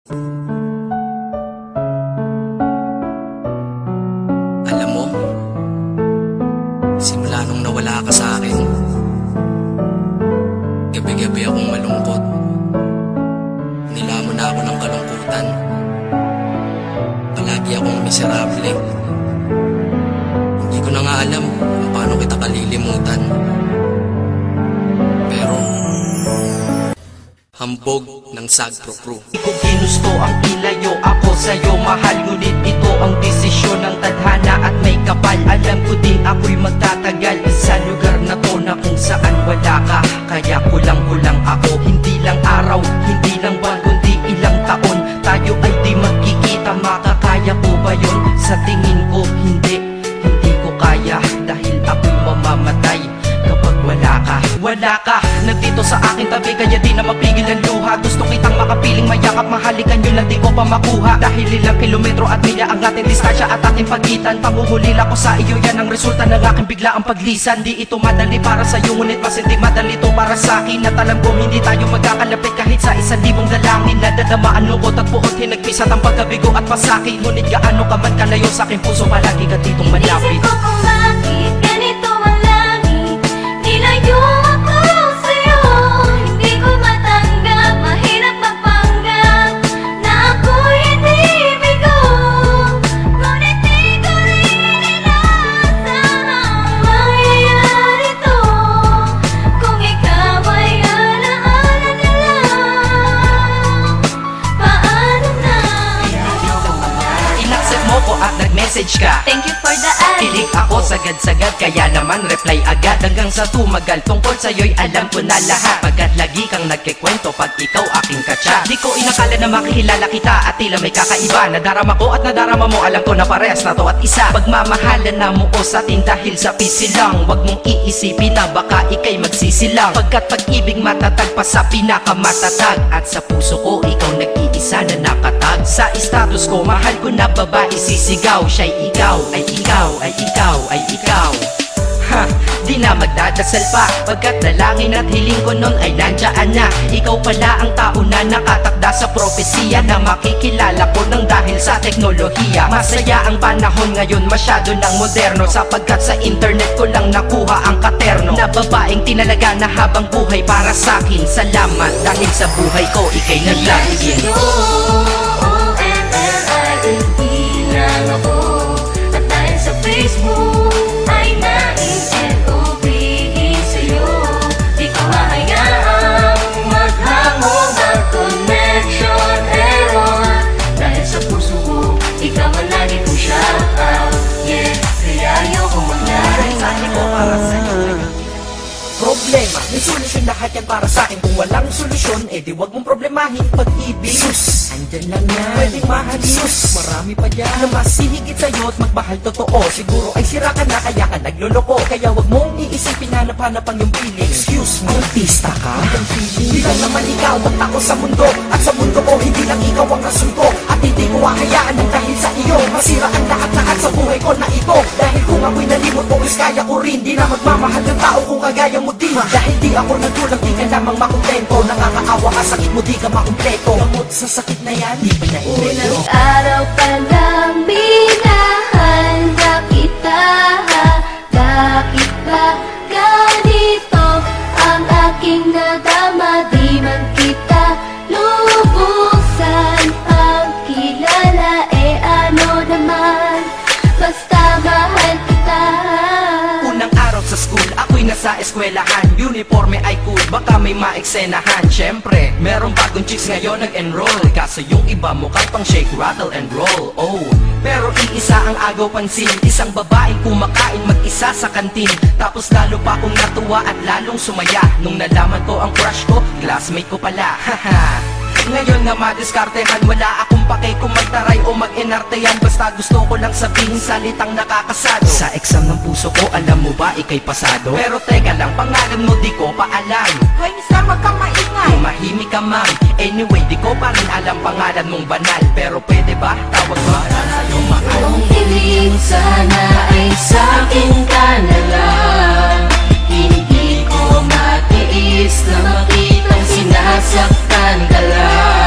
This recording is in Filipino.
Alam mo, simula nung nawala ka sa akin, gabi-gabi akong malungkot. Nilamon na ako ng kalungkutan. Palagi akong miserable. Hindi ko na nga alam kung paano kita kalilimutan. Pero hambog ng Sagpro Crew. Di ko ginusto ang ilayo ako sa'yo, mahal. Ngunit ito ang desisyon ng tadhana at may kapal. Alam ko di ako'y magtatagal sa lugar na to na kung saan wala ka. Kaya kulang-kulang ako. Hindi lang araw, hindi lang buwan, kundi ilang taon. Tayo ay di magkikita, makakaya po ba yun? Sa tingin ko hindi ko kaya. Dahil ako'y mamamatay kapag wala ka. Wala ka, nandito sa aking tabi, kaya di na mapigil ang luha. Gusto kitang makapiling, mayakap, mahalikan yun lang di ko pa makuha. Dahil ilang kilometro at milya ang ating distansya at ating pagitan. Panguhulila ko sa iyo, yan ang resulta ng aking biglaang paglisan. Di ito madali para sa'yo, ngunit mas hindi madali to para sa'kin. At alam ko hindi tayo magkakalapit kahit sa 1,000 dalangin. Nadadamaan lungkot at puot, hinagpisat ang pagkabigo at pasakit. Ngunit gaano ka man kalayo sa aking puso, palagi ka ditong malapit. Isip ko kung bakit ganito ang langit, nilayo ako sa'yo. Hindi ko matanggap, mahirap magpanggap na ako'y hindi bigo. Ngunit di ko rin inaasahan mangyayari to. Kung ikaw ay alaala na lang, paano na? Inaccept mo ko at nag-message ka. Thank you for the ad. Kilig ako sagad-sagad, kaya naman reply agad. Hanggang sa tumagal, tungkol sa'yo'y alam ko na lahat. Pagkat lagi kang nagkikwento pag ikaw aking katsa. Di ko inakala na makikilala kita at tila may kakaiba. Nadarama ko at nadarama mo, alam ko na parehas na to at isa. Pagmamahalan na mo ko sa atin dahil sa pisilang. Huwag mong iisipin na baka ikay magsisilang. Pagkat pag-ibig matatag pa sa pinakamatatag. At sa puso ko, ikaw nag-iisa na nakatag. Sa status ko, mahal ko na babae sisigaw. Siya'y ikaw, ay ikaw, ay ikaw, ay ikaw. Ha, di na magdadasal pa, pagkat dalangin at hiling ko nun ay nandiyan na. Ikaw pala ang tao na nakatakda sa propesiya, na makikilala ko nang dahil sa teknolohiya. Masaya ang panahon ngayon, masyado ng moderno, sapagkat sa internet ko lang nakuha ang katerno na babaeng tinalaga na habang buhay para sa'kin. Salamat dahil sa buhay ko, ikay naglagin. O-M-L-I-N-E lang ako. At dahil sa Facebook ay nais-N-O-B-E sa'yo. Di ko hahayaang maghango, mag-connection error. Dahil sa puso ko, ikaw ang lagi kong shout out. Yeah, kaya ayoko mag-lie. Mensahe ko para sa'yo. Problema, may solusyon lahat yan para sa'kin. Kung walang solusyon, di wag mong problemahin pag-ibig. Sus, andyan lang yan, pwedeng mahalin. Sus, marami pa dyan na mas hihigit sa'yo at magmahal totoo. Siguro ay sira ka na kaya ka nagloloko. Kaya wag mong iisipin hanap-hanap ang iyong feeling. Excuse me, artista ka? Ang feeling, di lang naman ikaw ang tako sa mundo. At sa mundo ko, hindi lang ikaw ang rason ko. At hindi ko hahayaan ng dahil sa iyo masira ang lahat-lahat sa buhay ko na ito. Dahil kung ako'y nalimot mo, is kaya ko rin. Di na magmamahal ng tao kung kagaya mo din. Dahil di ako nagkulang, di ka lamang makontento. Nakakaawa ka, sakit mo, di ka makumpleto. Gamot sa sakit na yan, di ba na-invento? Unang araw pa lang minahal na kita. Bakit ba ganito ang aking nadama? Di man kita lubusan ang kilala. Ano naman, basta mahal kita. Unang araw sa school, ako'y nasa eskwelahan. Uniforme ay cool, baka may maeksenahan. Siyempre, merong bagong chicks ngayon nag-enroll. Kaso yung iba mukhang pang shake, rattle and roll. Oh, pero iisa ang agaw pansin. Isang babaeng kumakain mag-isa sa kantin. Tapos lalo pa akong natuwa at lalong sumaya nung nalaman ko ang crush ko, classmate ko pala. Haha. Ngayon na madiskartehan, wala akong pake kung magtaray o mag-enartehan. Basta gusto ko lang sabihin salitang nakakasado. Sa exam ng puso ko, alam mo ba ikay pasado? Pero teka lang, pangalan mo di ko pa alam. Hoy, mister, wag kang maingay. Tumahimik ka ma'am. Anyway, di ko pa rin alam pangalan mong banal. Pero pwede ba tawag mo sa'yo mahal? Kung hiling sana ay sa'kin ka na lang. Hindi ko matiis na makitang sinasaktan ka lang.